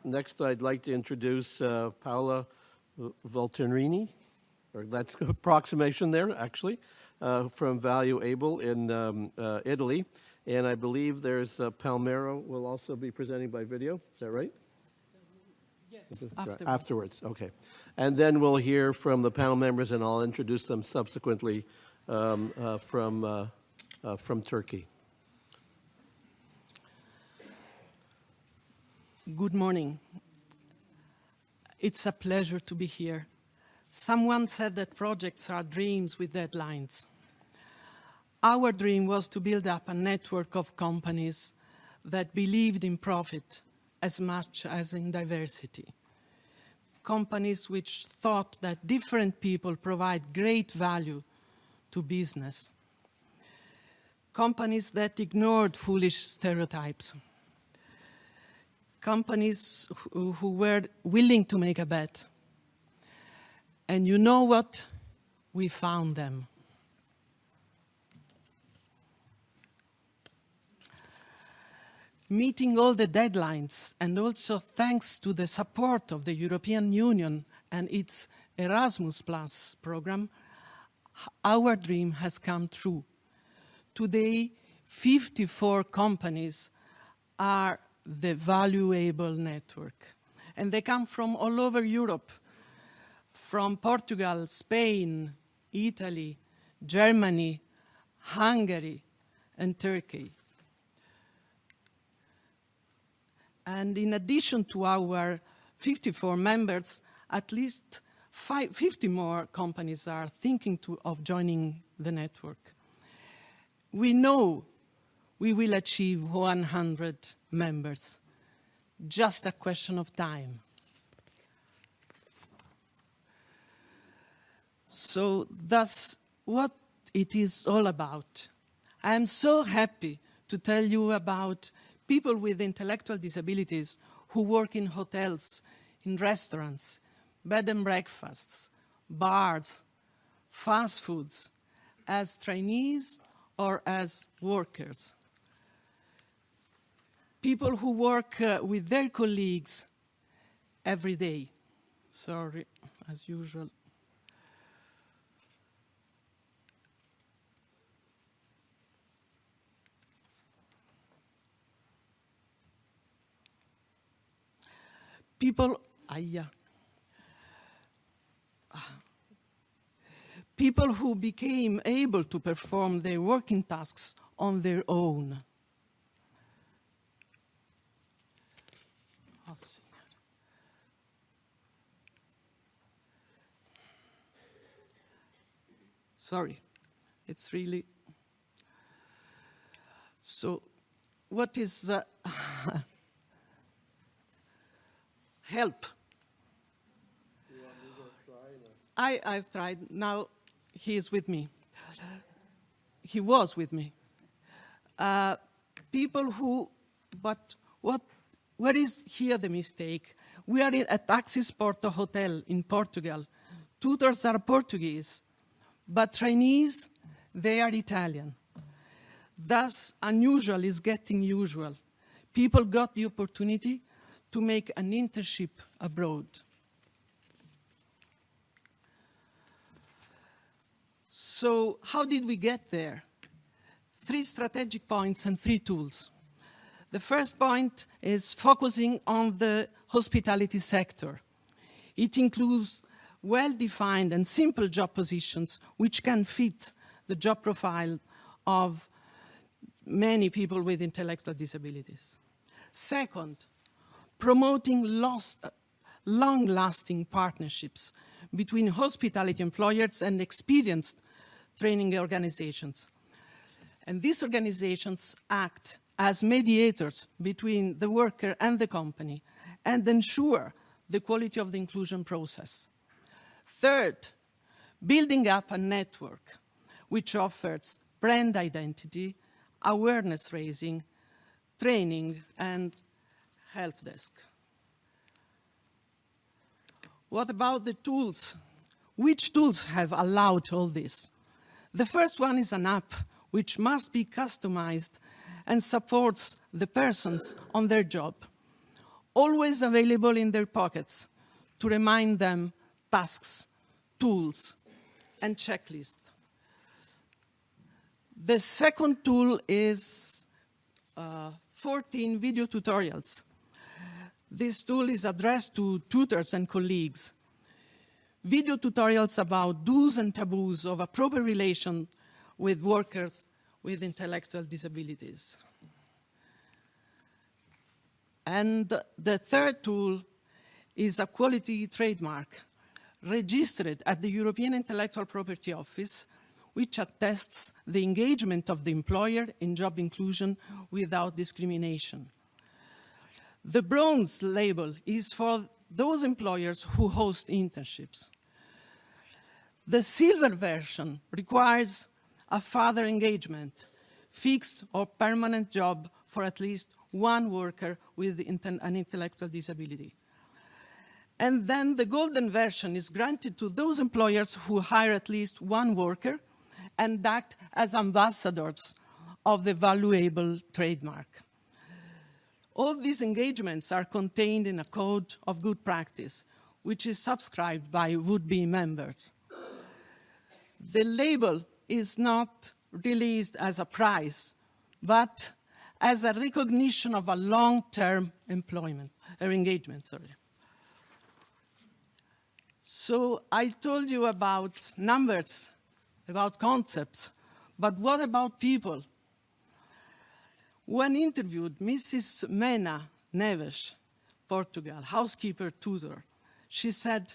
Next, I'd like to introduce Paola Vulterini, or that's an approximation there, actually, from Valueable in Italy. And I believe there's Palmero will also be presenting by video. Is that right? Yes, afterwards. Okay. And then we'll hear from the panel members, and I'll introduce them subsequently from Turkey. Good morning. It's a pleasure to be here. Someone said that projects are dreams with deadlines. Our dream was to build up a network of companies that believed in profit as much as in diversity. Companies which thought that different people provide great value to business. Companies that ignored foolish stereotypes. Companies who were willing to make a bet. And you know what? We found them. Meeting all the deadlines, and also thanks to the support of the European Union and its Erasmus Plus program, our dream has come true. Today, 54 companies are the Valueable network. And they come from all over Europe, from Portugal, Spain, Italy, Germany, Hungary, and Turkey. And in addition to our 54 members, at least 50 more companies are thinking of joining the network. We know we will achieve 100 members. Just a question of time. So that's what it is all about. I am so happy to tell you about people with intellectual disabilities who work in hotels, in restaurants, bed and breakfasts, bars, fast foods, as trainees or as workers. People who work with their colleagues every day. Sorry, as usual. People who became able to perform their working tasks on their own. Sorry, it's really... So, what is... help. You want me to try? I've tried. Now he is with me. He was with me. People who, but where is here the mistake? We are at Axis Porto Hotel in Portugal. Tutors are Portuguese, but trainees, they are Italian. Thus, unusual is getting usual. People got the opportunity to make an internship abroad. So how did we get there? 3 strategic points and 3 tools. The first point is focusing on the hospitality sector. It includes well-defined and simple job positions which can fit the job profile of many people with intellectual disabilities. Second, promoting long-lasting partnerships between hospitality employers and experienced training organizations. And these organizations act as mediators between the worker and the company and ensure the quality of the inclusion process. Third, building up a network which offers brand identity, awareness raising, training, and help desk. What about the tools? Which tools have allowed all this? The first one is an app which must be customized and supports the persons on their job. always available in their pockets to remind them tasks, tools, and checklists. The second tool is 14 video tutorials. This tool is addressed to tutors and colleagues. Video tutorials about do's and taboos of a proper relation with workers with intellectual disabilities. And the third tool is a quality trademark registered at the European Intellectual Property Office, which attests the engagement of the employer in job inclusion without discrimination. The bronze label is for those employers who host internships. The silver version requires a further engagement, fixed or permanent job for at least one worker with an intellectual disability. And then the golden version is granted to those employers who hire at least one worker and act as ambassadors of the Valueable trademark. All these engagements are contained in a code of good practice, which is subscribed by would-be members. The label is not released as a prize, but as a recognition of a long-term employment, or engagement, sorry. So I told you about numbers, about concepts, but what about people? When interviewed, Mrs. Mena Neves, Portugal, housekeeper tutor, she said,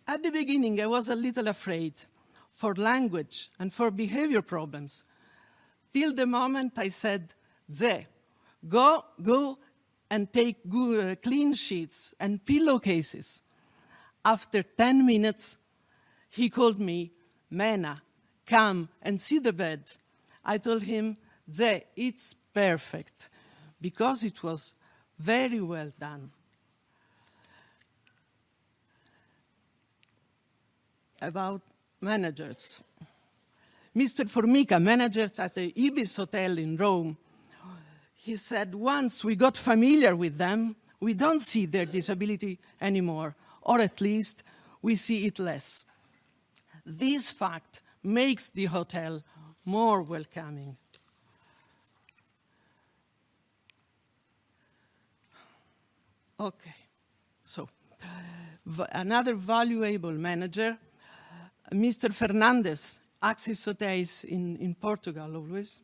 at the beginning I was a little afraid for language and for behavior problems, till the moment I said, Ze, go and take clean sheets and pillowcases. After 10 minutes, he called me, Mena, come and see the bed. I told him, Ze, it's perfect, because it was very well done. About managers. Mr. Formica, manager at the Ibis Hotel in Rome, he said, once we got familiar with them, we don't see their disability anymore, or at least we see it less. This fact makes the hotel more welcoming. Okay, so another valuable manager, Mr. Fernandez, Axis Hotels in Portugal always.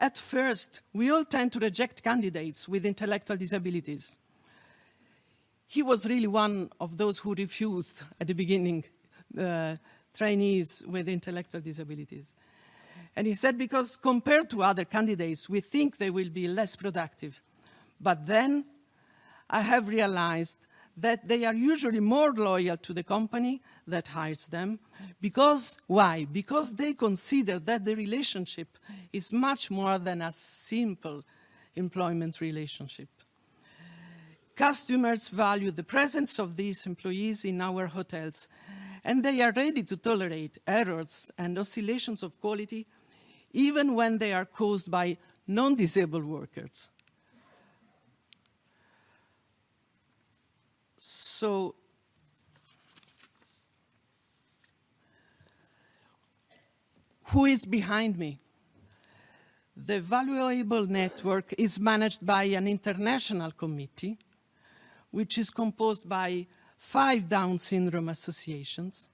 At first, we all tend to reject candidates with intellectual disabilities. He was really one of those who refused at the beginning trainees with intellectual disabilities. And he said, because compared to other candidates, we think they will be less productive. But then I have realized that they are usually more loyal to the company that hires them. Because, why? Because they consider that the relationship is much more than a simple employment relationship. Customers value the presence of these employees in our hotels, and they are ready to tolerate errors and oscillations of quality, even when they are caused by non-disabled workers. So, who is behind me? The Valueable network is managed by an international committee, which is composed by 5 Down syndrome associations,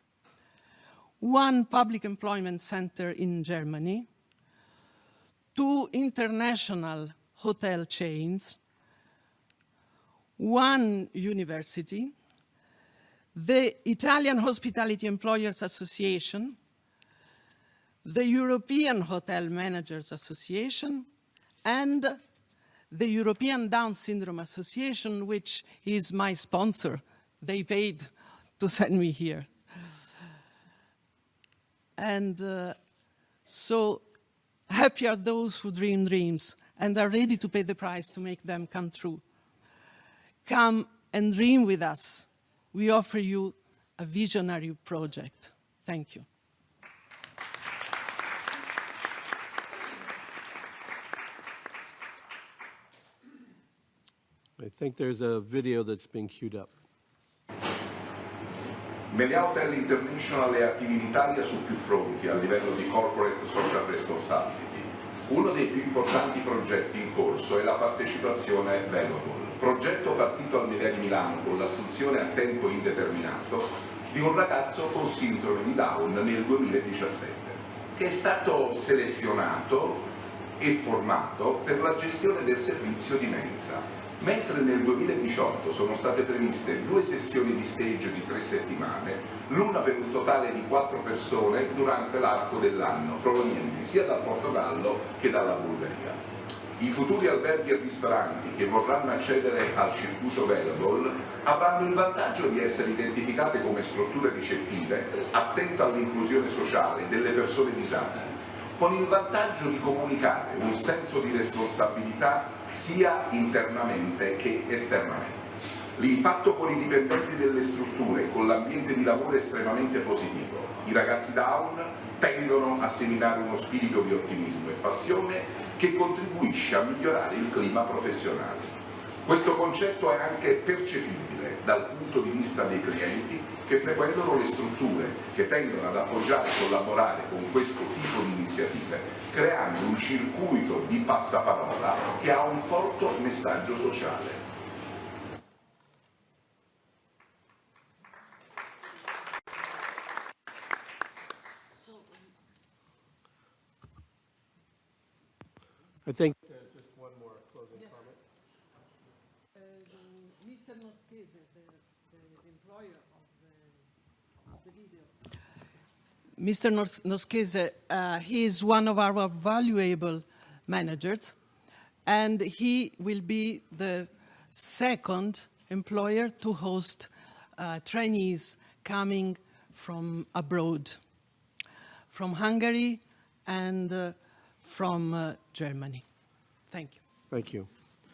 1 public employment center in Germany, 2 international hotel chains, 1 university, the Italian Hospitality Employers Association, the European Hotel Managers Association, and the European Down Syndrome Association, which is my sponsor. They paid to send me here. And so happy are those who dream dreams and are ready to pay the price to make them come true. Come and dream with us. We offer you a visionary project. Thank you. I think there's a video that's being queued up. Many Hotel International è attiva in Italia su più fronti a livello di corporate social responsibility. Uno dei più importanti progetti in corso è la partecipazione Valueable, progetto partito al Medea di Milano con l'assunzione a tempo indeterminato di un ragazzo con sindrome di Down nel 2017, che è stato selezionato e formato per la gestione del servizio di mensa. Mentre nel 2018 sono state previste 2 sessioni di stage di 3 settimane, l'una per un totale di 4 persone durante l'arco dell'anno, provenienti sia dal Portogallo che dalla Bulgaria. I futuri alberghi e ristoranti che vorranno accedere al circuito Valueable avranno il vantaggio di essere identificate come strutture ricettive, attente all'inclusione sociale delle persone disabili, con il vantaggio di comunicare un senso di responsabilità sia internamente che esternamente. L'impatto con i dipendenti delle strutture e con l'ambiente di lavoro è estremamente positivo. I ragazzi Down tendono a seminare uno spirito di ottimismo e passione che contribuisce a migliorare il clima professionale. Questo concetto è anche percepibile dal punto di vista dei clienti che frequentano le strutture, che tendono ad appoggiare e collaborare con questo tipo di iniziative, creando un circuito di passaparola che ha un forte messaggio sociale. I think just one more closing comment. Mr. Noschese, the employer of the video. Mr. Noschese, he is one of our valuable managers, and he will be the second employer to host trainees coming from abroad, from Hungary and from Germany. Thank you. Thank you.